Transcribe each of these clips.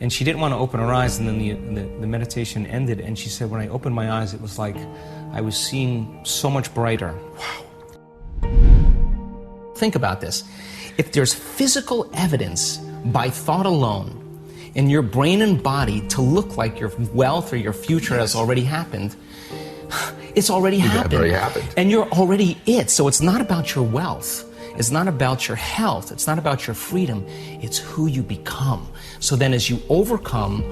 And she didn't want to open her eyes, and then the meditation ended, and she said, when I opened my eyes, it was like I was seeing so much brighter. Wow. Think about this. If there's physical evidence by thought alone in your brain and body to look like your wealth or your future has already happened, it's already happened. Already happened. And you're already it. So it's not about your wealth. It's not about your health. It's not about your freedom. It's who you become. So then as you overcome,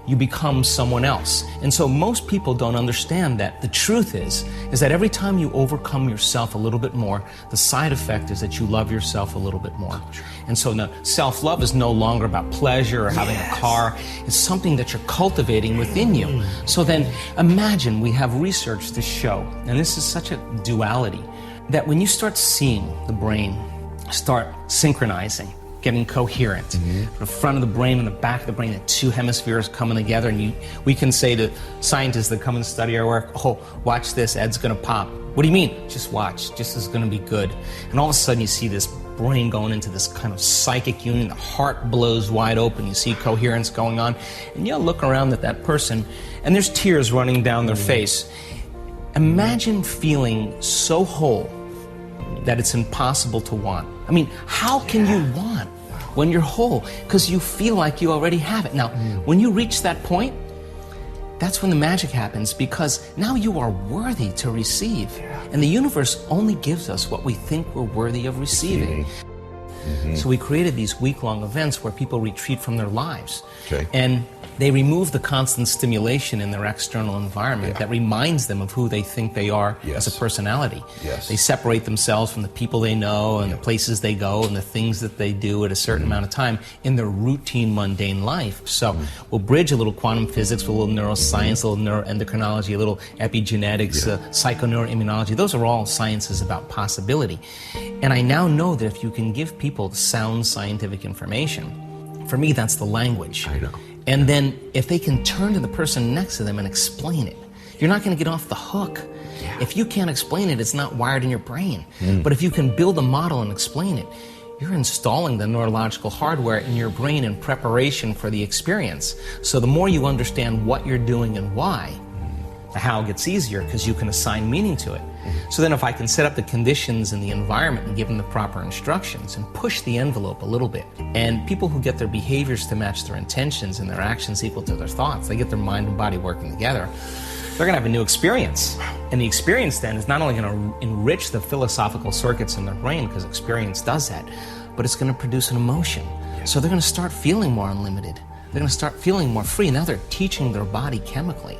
you become someone else. And so most people don't understand that the truth is that every time you overcome yourself a little bit more, the side effect is that you love yourself a little bit more. And so now self-love is no longer about pleasure or having a car. It's something that you're cultivating within you. So then imagine, we have research to show, and this is such a duality, that when you start seeing the brain start synchronizing, getting coherent, the front of the brain and the back of the brain, the two hemispheres coming together, and we can say to scientists that come and study our work, oh, watch this, Ed's gonna pop. What do you mean? Just watch, just is gonna be good. And all of a sudden you see this brain going into this kind of psychic union, the heart blows wide open, you see coherence going on, and you'll look around at that person, and there's tears running down their face. Imagine feeling so whole that it's impossible to want. I mean, how can you want when you're whole? Because you feel like you already have it. Now, when you reach that point, that's when the magic happens, because now you are worthy to receive. And the universe only gives us what we think we're worthy of receiving. So we created these week-long events where people retreat from their lives. And they remove the constant stimulation in their external environment that reminds them of who they think they are as a personality. They separate themselves from the people they know and the places they go and the things that they do at a certain amount of time in their routine, mundane life. So we'll bridge a little quantum physics with a little neuroscience, a little neuroendocrinology, a little epigenetics, psychoneuroimmunology. Those are all sciences about possibility. And I now know that if you can give people sound scientific information, for me that's the language. I know. And then if they can turn to the person next to them and explain it, you're not going to get off the hook. If you can't explain it, it's not wired in your brain. But if you can build a model and explain it, you're installing the neurological hardware in your brain in preparation for the experience. So the more you understand what you're doing and why, the how gets easier because you can assign meaning to it. So then if I can set up the conditions and the environment and give them the proper instructions and push the envelope a little bit, and people who get their behaviors to match their intentions and their actions equal to their thoughts, they get their mind and body working together, they're going to have a new experience. And the experience then is not only going to enrich the philosophical circuits in their brain, because experience does that, but it's going to produce an emotion. So they're going to start feeling more unlimited. They're going to start feeling more free. Now they're teaching their body chemically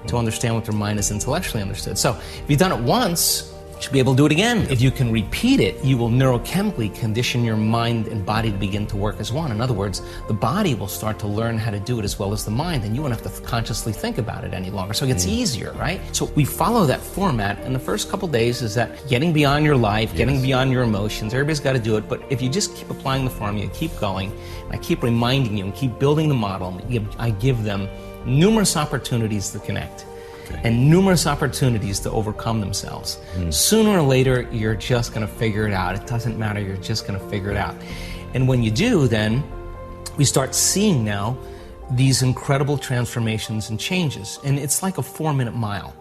to understand what their mind is intellectually understood. So if you've done it once, you should be able to do it again. If you can repeat it, you will neurochemically condition your mind and body to begin to work as one. In other words, the body will start to learn how to do it as well as the mind, and you won't have to consciously think about it any longer. So it gets easier, right? So we follow that format, and the first couple days is that getting beyond your life, getting beyond your emotions. Everybody's got to do it, but if you just keep applying the formula, keep going, and I keep reminding you and keep building the model, I give them numerous opportunities to connect and numerous opportunities to overcome themselves. Sooner or later, you're just going to figure it out. It doesn't matter. You're just going to figure it out. And when you do, then we start seeing now these incredible transformations and changes. And it's like a 4-minute mile.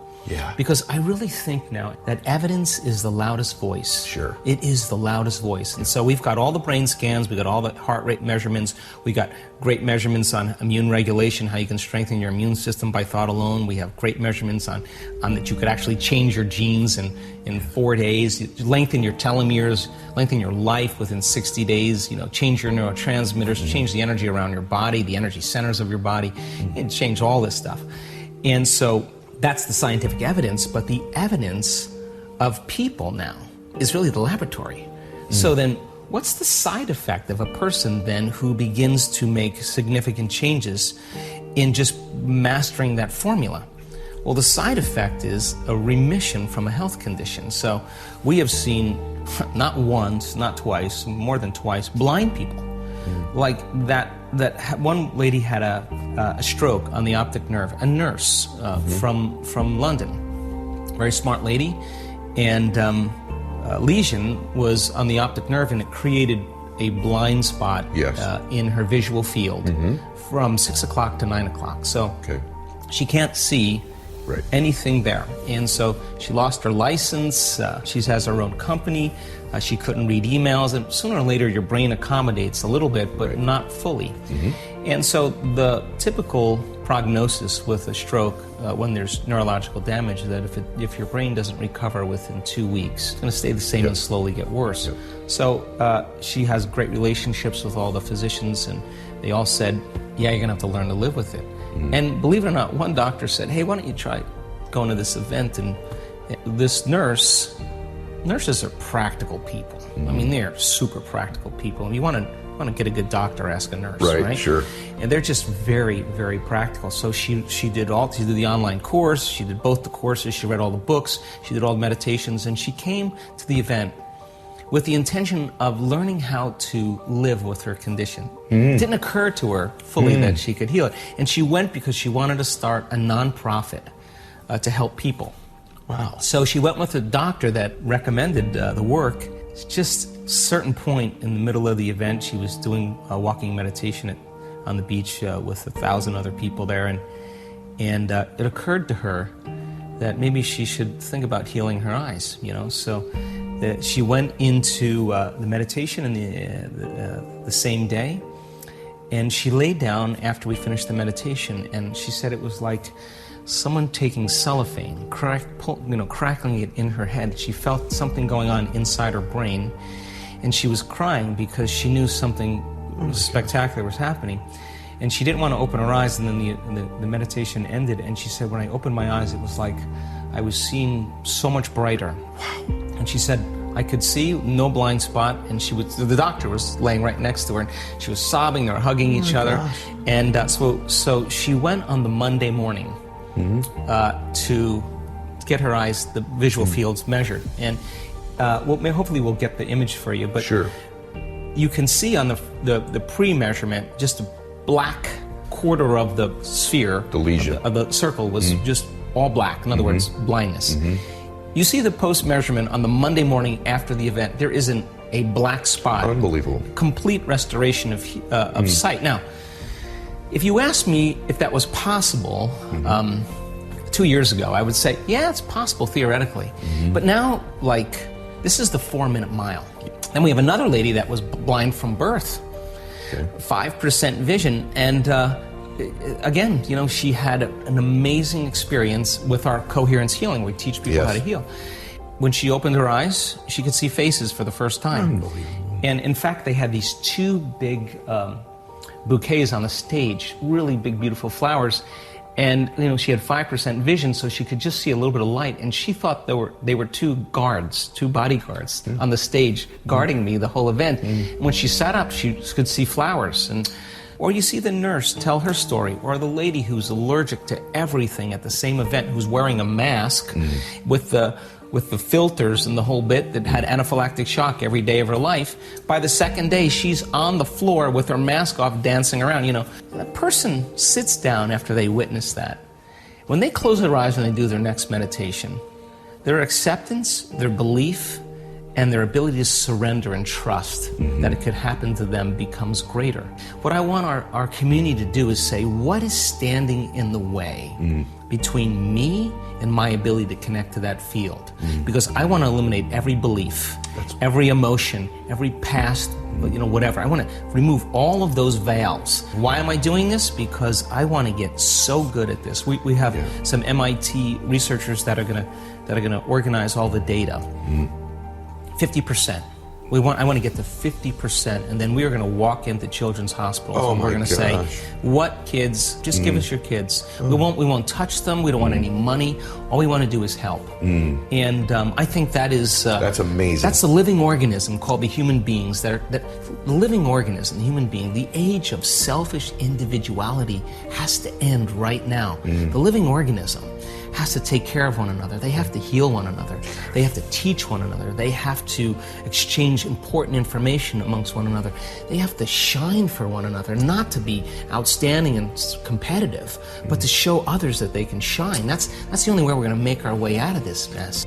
Because I really think now that evidence is the loudest voice. It is the loudest voice. And so we've got all the brain scans, we've got all the heart rate measurements, we got great measurements on immune regulation, how you can strengthen your immune system by thought alone. We have great measurements on that you could actually change your genes in 4 days, lengthen your telomeres, lengthen your life within 60 days, change your neurotransmitters, change the energy around your body, the energy centers of your body, and change all this stuff. And so that's the scientific evidence, but the evidence of people now is really the laboratory. So then, what's the side effect of a person then who begins to make significant changes in just mastering that formula? Well, the side effect is a remission from a health condition. So we have seen, not once, not twice, more than twice, blind people. Like that one lady had a stroke on the optic nerve, a nurse from London, very smart lady, and lesion was on the optic nerve, and it created a blind spot Yes. in her visual field from 6 o'clock to 9 o'clock. So she can't see anything there. And so she lost her license. She has her own company. She couldn't read emails. And sooner or later, your brain accommodates a little bit, but not fully. And so the typical prognosis with a stroke when there's neurological damage is that if your brain doesn't recover within 2 weeks, it's going to stay the same and slowly get worse. So she has great relationships with all the physicians, and they all said, yeah, you're going to have to learn to live with it. And believe it or not, one doctor said, hey, why don't you try going to this event? And this nurses are practical people. I mean, they're super practical people. And you want to get a good doctor, ask a nurse, right? Sure. And they're just very, very practical. So she did the online course, she did both the courses, she read all the books, she did all the meditations, and she came to the event with the intention of learning how to live with her condition. It didn't occur to her fully that she could heal it. And she went because she wanted to start a nonprofit to help people. Wow. So she went with a doctor that recommended the work. Just a certain point in the middle of the event, she was doing a walking meditation on the beach with 1,000 other people there, and it occurred to her that maybe she should think about healing her eyes, So she went into the meditation the same day, and she laid down after we finished the meditation, and she said it was like someone taking cellophane, crackling it in her head. She felt something going on inside her brain, and she was crying because she knew something spectacular was happening. And she didn't want to open her eyes, and then the meditation ended, and she said, when I opened my eyes, it was like I was seeing so much brighter. Wow. And she said, I could see no blind spot, and the doctor was laying right next to her, and she was sobbing, they were hugging each other. And so she went on the Monday morning to get her eyes, the visual fields measured. And hopefully we'll get the image for you, but you can see on the pre-measurement, just a black quarter of the sphere, the lesion of the circle was just all black, in other words, blindness. You see the post-measurement on the Monday morning after the event, there isn't a black spot. Unbelievable. Complete restoration of sight. Now, if you asked me if that was possible 2 years ago, I would say, yeah, it's possible theoretically. But now, this is the 4-minute mile. Then we have another lady that was blind from birth, 5% vision, and again, she had an amazing experience with our coherence healing. We teach people how to heal. When she opened her eyes, she could see faces for the first time. Unbelievable. And in fact, they had these 2 big bouquets on the stage, really big, beautiful flowers. And she had 5% vision, so she could just see a little bit of light. And she thought they were 2 bodyguards on the stage guarding me the whole event. And when she sat up, she could see flowers. Or you see the nurse tell her story, or the lady who's allergic to everything at the same event, who's wearing a mask with the filters and the whole bit, that had anaphylactic shock every day of her life. By the second day, she's on the floor with her mask off, dancing around. That person sits down after they witness that. When they close their eyes and they do their next meditation, their acceptance, their belief, and their ability to surrender and trust that it could happen to them becomes greater. What I want our community to do is say, what is standing in the way between me and my ability to connect to that field? Because I want to eliminate every belief, every emotion, every past, whatever. I want to remove all of those veils. Why am I doing this? Because I want to get so good at this. We have some MIT researchers that are going to organize all the data. 50%. I want to get to 50%, and then we are going to walk into children's hospitals and we're going to say, what kids, just give us your kids. We won't touch them, we don't want any money, all we want to do is help. And I think that is... that's amazing. That's the living organism called the human beings. The living organism, the human being, the age of selfish individuality has to end right now. The living organism has to take care of one another. They have to heal one another. They have to teach one another. They have to exchange important information amongst one another. They have to shine for one another, not to be outstanding and competitive, but to show others that they can shine. That's the only way we're going to make our way out of this mess.